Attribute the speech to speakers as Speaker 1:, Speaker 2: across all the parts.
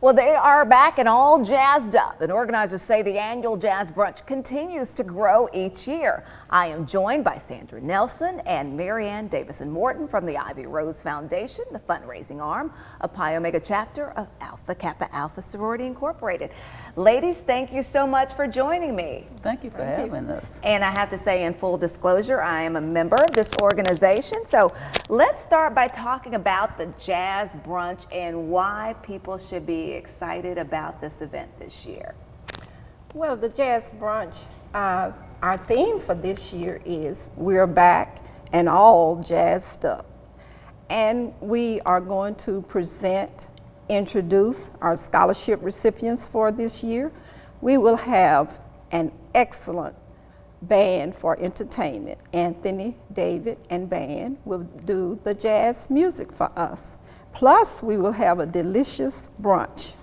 Speaker 1: Well, they are back and all jazzed up, and organizers say the annual Jazz Brunch continues to grow each year. I am joined by Sandra Nelson and Marianne Davison-Morton from the Ivy Rose Foundation, the fundraising arm of Pi Omega chapter of Alpha Kappa Alpha Sorority Incorporated. Ladies, thank you so much for joining me.
Speaker 2: Thank you for having us.
Speaker 1: And I have to say, in full disclosure, I am a member of this organization. So let's start by talking about the Jazz Brunch and why people should be excited about this event this year.
Speaker 3: Well, the Jazz Brunch, our theme for this year is We're Back and All Jazzed Up. And we are going to introduce our scholarship recipients for this year. We will have an excellent band for entertainment. Anthony, David, and band will do the jazz music for us. Plus, we will have a delicious brunch.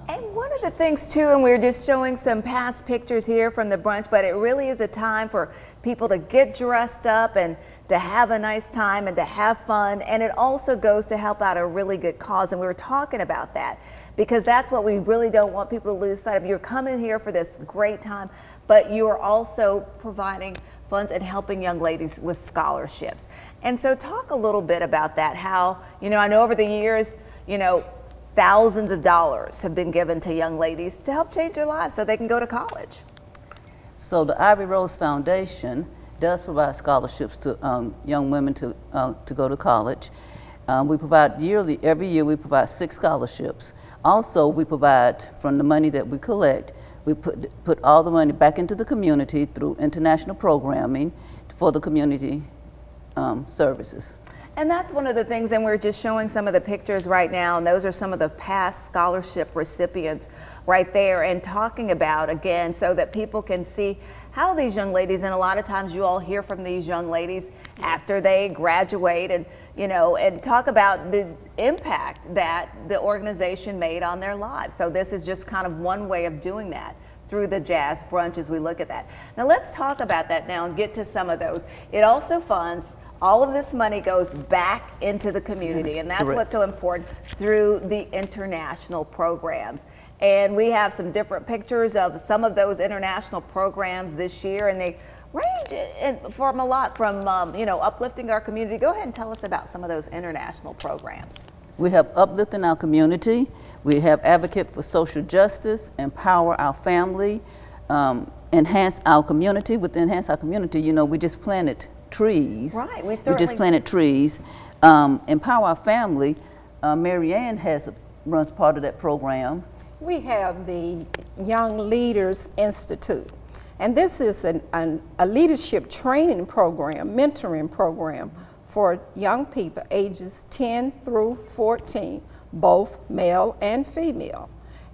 Speaker 1: And one of the things too, and we're just showing some past pictures here from the brunch, but it really is a time for people to get dressed up and to have a nice time and to have fun. And it also goes to help out a really good cause. And we were talking about that because that's what we really don't want people to lose sight of. You're coming here for this great time, but you are also providing funds and helping young ladies with scholarships. And so talk a little bit about that, how, I know over the years, thousands of dollars have been given to young ladies to help change their lives so they can go to college.
Speaker 2: So the Ivy Rose Foundation does provide scholarships to young women to go to college. We provide every year we provide 6 scholarships. Also, we provide from the money that we collect, we put all the money back into the community through international programming for the community services.
Speaker 1: And that's one of the things, and we're just showing some of the pictures right now, and those are some of the past scholarship recipients right there, and talking about, again, so that people can see how these young ladies, and a lot of times you all hear from these young ladies after they graduate, and and talk about the impact that the organization made on their lives. So this is just kind of one way of doing that through the Jazz Brunch as we look at that. Now let's talk about that now and get to some of those. It also funds, all of this money goes back into the community, and that's
Speaker 2: Correct.
Speaker 1: What's so important through the international programs. And we have some different pictures of some of those international programs this year, and they range from a lot from uplifting our community. Go ahead and tell us about some of those international programs.
Speaker 2: We have Uplifting Our Community, we have Advocate for Social Justice, Empower Our Family, Enhance Our Community. With Enhance Our Community, we just planted trees.
Speaker 1: Right, we
Speaker 2: just planted trees. Empower Our Family, Marianne runs part of that program.
Speaker 3: We have the Young Leaders Institute, and this is a leadership training program, mentoring program for young people ages 10 through 14, both male and female.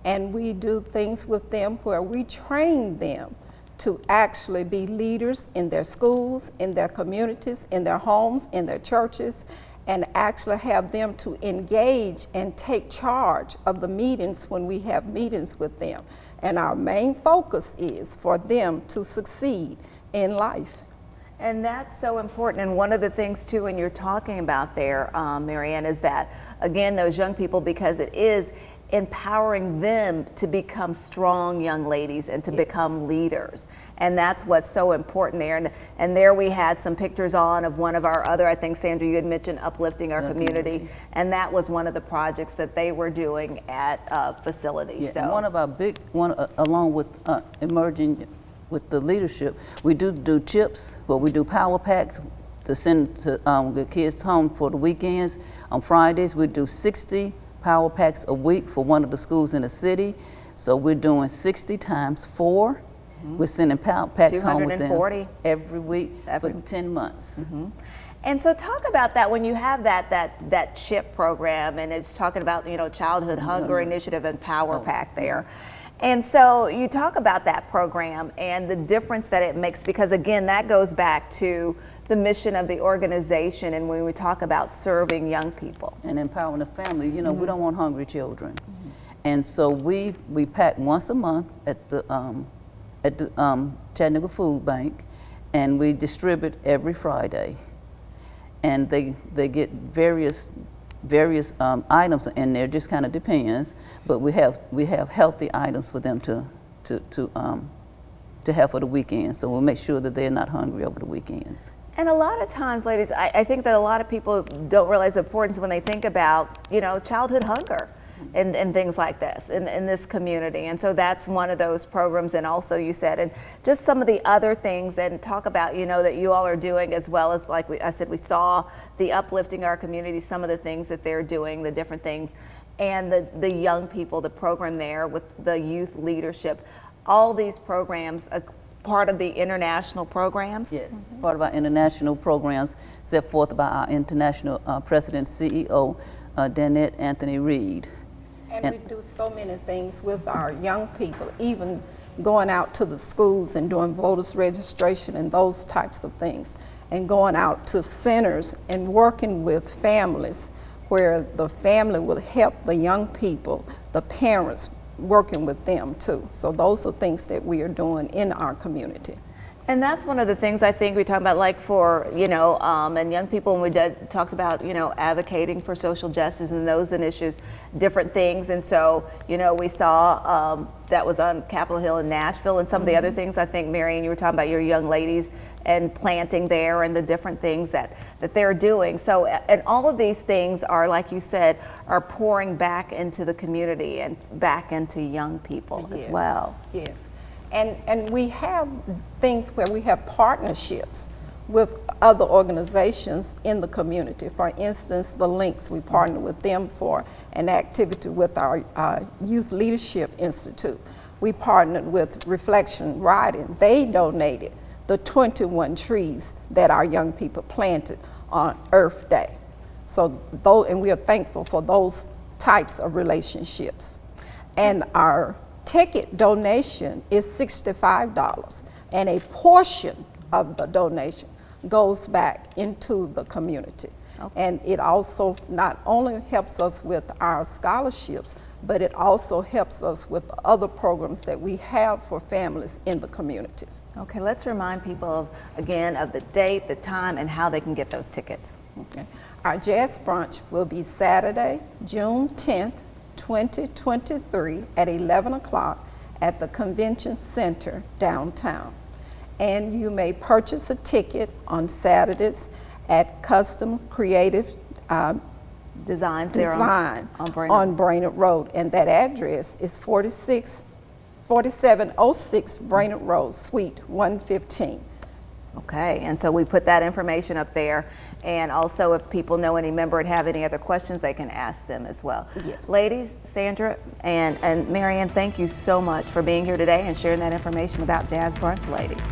Speaker 3: And we do things with them where we train them to actually be leaders in their schools, in their communities, in their homes, in their churches, and actually have them to engage and take charge of the meetings when we have meetings with them. And our main focus is for them to succeed in life.
Speaker 1: And that's so important. And one of the things too, when you're talking about there, Marianne, is that, again, those young people, because it is empowering them to become strong young ladies and to become leaders. And that's what's so important there. And there we had some pictures of one of our other, I think, Sandra, you had mentioned Uplifting Our Community. And that was one of the projects that they were doing at a facility.
Speaker 2: Yeah,
Speaker 1: so
Speaker 2: one of our big, along with emerging with the leadership, we do chips, but we do power packs to send to the kids home for the weekends. On Fridays, we do 60 power packs a week for one of the schools in the city. So we're doing 60 times 4. We're sending power packs home with them every week for 10 months.
Speaker 1: And so talk about that when you have that CHIP program, and it's talking about Childhood Hunger Initiative and Power Pack there. And so you talk about that program and the difference that it makes, because again, that goes back to the mission of the organization, and when we talk about serving young people
Speaker 2: and empowering the family, we don't want hungry children. And so we pack once a month at the Chattanooga Food Bank, and we distribute every Friday. And they get various various items in there, just kind of depends. But we have healthy items for them to have for the weekends. So we'll make sure that they're not hungry over the weekends.
Speaker 1: And a lot of times, ladies, I think that a lot of people don't realize the importance when they think about, childhood hunger and things like this in this community. And so that's one of those programs. And also you said, and just some of the other things, and talk about, that you all are doing, as well as, like I said, we saw the uplifting our community, some of the things that they're doing, the different things, and the young people, the program there with the youth leadership, all these programs, part of the international programs?
Speaker 2: Yes, part of our international programs set forth by our international president, CEO, Danette Anthony Reed.
Speaker 3: And we do so many things with our young people, even going out to the schools and doing voters registration and those types of things, and going out to centers and working with families where the family will help the young people, the parents, working with them too. So those are things that we are doing in our community.
Speaker 1: And that's one of the things I think we talk about, like for, and young people, when we talked about, advocating for social justice and those issues, different things. And so, we saw that was on Capitol Hill in Nashville, and some of the other things, I think, Marion, you were talking about your young ladies and planting there and the different things that they're doing. So, and all of these things are, like you said, are pouring back into the community and back into young people as well.
Speaker 3: Yes. And we have things where we have partnerships with other organizations in the community. For instance, the Links, we partner with them for an activity with our Youth Leadership Institute. We partnered with Reflection Riding. They donated the 21 trees that our young people planted on Earth Day. So, and we are thankful for those types of relationships. And our ticket donation is $65, and a portion of the donation goes back into the community. Okay. And it also not only helps us with our scholarships, but it also helps us with other programs that we have for families in the communities.
Speaker 1: Okay, let's remind people again of the date, the time, and how they can get those tickets.
Speaker 3: Okay. Our Jazz Brunch will be Saturday, June 10th, 2023 at 11 o'clock at the Convention Center downtown. And you may purchase a ticket on Saturdays at Custom Creative
Speaker 1: Designs
Speaker 3: on Brainerd Road. And that address is 4706 Brainerd Road, Suite 115.
Speaker 1: Okay, and so we put that information up there. And also, if people know any member and have any other questions, they can ask them as well.
Speaker 3: Yes.
Speaker 1: Ladies, Sandra and Marianne, thank you so much for being here today and sharing that information about Jazz Brunch, ladies.